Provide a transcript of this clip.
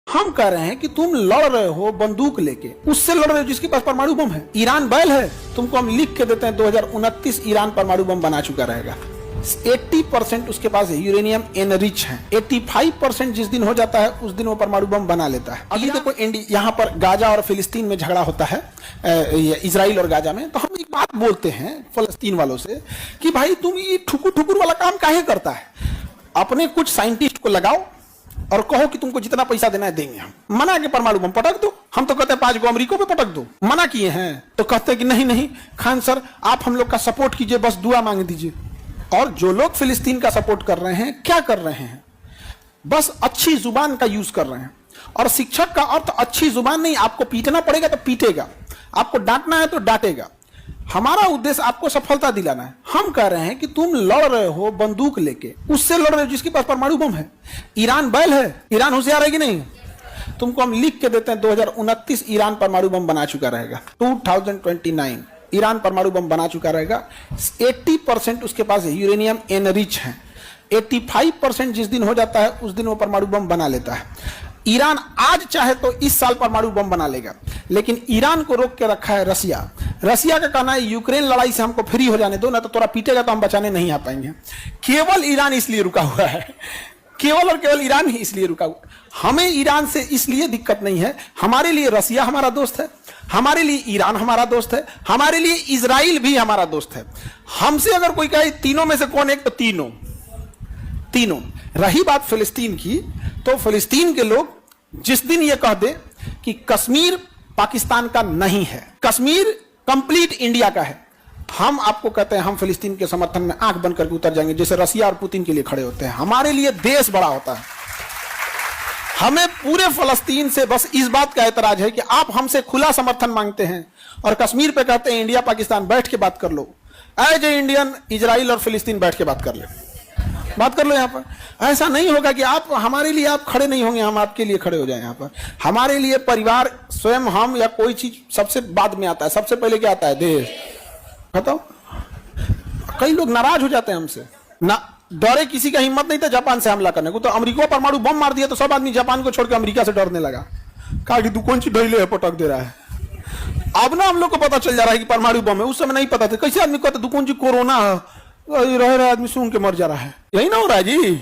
हम कह रहे हैं कि तुम लड़ रहे हो बंदूक लेके, उससे लड़ रहे हो जिसके पास परमाणु बम है। ईरान बैल है, तुमको हम लिख के देते हैं 2029 ईरान परमाणु बम बना चुका रहेगा। 80% उसके पास यूरेनियम एनरिच है। 85% जिस दिन हो जाता है उस दिन वो परमाणु बम बना लेता है। अभी देखो यहाँ पर गाजा और फिलिस्तीन में झगड़ा होता है, इजराइल और गाजा में, तो हम एक बात बोलते हैं फलस्तीन वालों से कि भाई तुम ये ठुकुर ठुकुर वाला काम काहे करता है। अपने कुछ साइंटिस्ट को लगाओ और कहो कि तुमको जितना पैसा देना है देंगे। हम मना के परमाणु बम पटक दो। हम तो कहते हैं 5 गो अमरीका पे पटक दो, मना किए हैं तो कहते हैं कि नहीं नहीं खान सर आप हम लोग का सपोर्ट कीजिए, बस दुआ मांग दीजिए। और जो लोग फिलिस्तीन का सपोर्ट कर रहे हैं क्या कर रहे हैं, बस अच्छी जुबान का यूज कर रहे हैं। और शिक्षक का अर्थ अच्छी जुबान नहीं, आपको पीटना पड़ेगा तो पीटेगा, आपको डांटना है तो डांटेगा। हमारा उद्देश्य आपको सफलता दिलाना है। हम कह रहे हैं कि तुम लड़ रहे हो बंदूक लेके, उससे लड़ रहे हो जिसके पास परमाणु बम है। ईरान बैल है, ईरान होशियार है कि नहीं। तुमको हम लिख के देते हैं 2029 ईरान परमाणु बम बना चुका रहेगा। 2029 ईरान परमाणु बम बना चुका रहेगा। 80% उसके पास यूरेनियम एनरिच है। 85% जिस दिन हो जाता है उस दिन वो परमाणु बम बना लेता है। ईरान आज चाहे तो इस साल परमाणु बम बना लेगा, लेकिन ईरान को रोक के रखा है रसिया। रसिया का कहना है यूक्रेन लड़ाई से हमको फ्री हो जाने दो, ना तो तोरा पीटेगा तो हम बचाने नहीं आ पाएंगे। केवल ईरान इसलिए रुका हुआ है, केवल और केवल ईरान ही इसलिए रुका हुआ। हमें ईरान से इसलिए दिक्कत नहीं है, हमारे लिए रसिया हमारा दोस्त है, हमारे लिए ईरान हमारा दोस्त है, हमारे लिए इजराइल भी हमारा दोस्त है। हमसे अगर कोई कहे तीनों में से कौन एक, तो तीनों। रही बात फिलिस्तीन की, तो फिलिस्तीन के लोग जिस दिन ये कह दे कि कश्मीर पाकिस्तान का नहीं है, कश्मीर कंप्लीट इंडिया का है, हम आपको कहते हैं हम फिलिस्तीन के समर्थन में आंख बंद करके उतर जाएंगे, जैसे रसिया और पुतिन के लिए खड़े होते हैं। हमारे लिए देश बड़ा होता है। हमें पूरे फलस्तीन से बस इस बात का एतराज है कि आप हमसे खुला समर्थन मांगते हैं और कश्मीर पे कहते हैं इंडिया पाकिस्तान बैठ के बात कर लो। एज ए इंडियन इजराइल और फिलिस्तीन बैठ के बात कर लो यहाँ पर। ऐसा नहीं होगा कि आप हमारे लिए आप खड़े नहीं होंगे, हम आपके लिए खड़े हो जाए। यहाँ पर हमारे लिए परिवार, स्वयं हम या कोई चीज सबसे बाद में आता है, सबसे पहले क्या आता है, देश। बताओ, कई लोग नाराज हो जाते हैं हमसे ना, डरे किसी का हिम्मत नहीं था जापान से हमला करने को, तो अमेरिका परमाणु बम मार दिया तो सब आदमी जापान को छोड़ के अमेरिका से डरने लगा। कहा कि तू कौन सी ढैले है पटक दे रहा है। अब ना हम लोग को पता चल जा रहा है कि परमाणु बम है, उस समय नहीं पता था। कैसे आदमी कहता तू कौन सी कोरोना है, रह रहा आदमी सूंघ के मर जा रहा है। यही ना हो रहा है जी।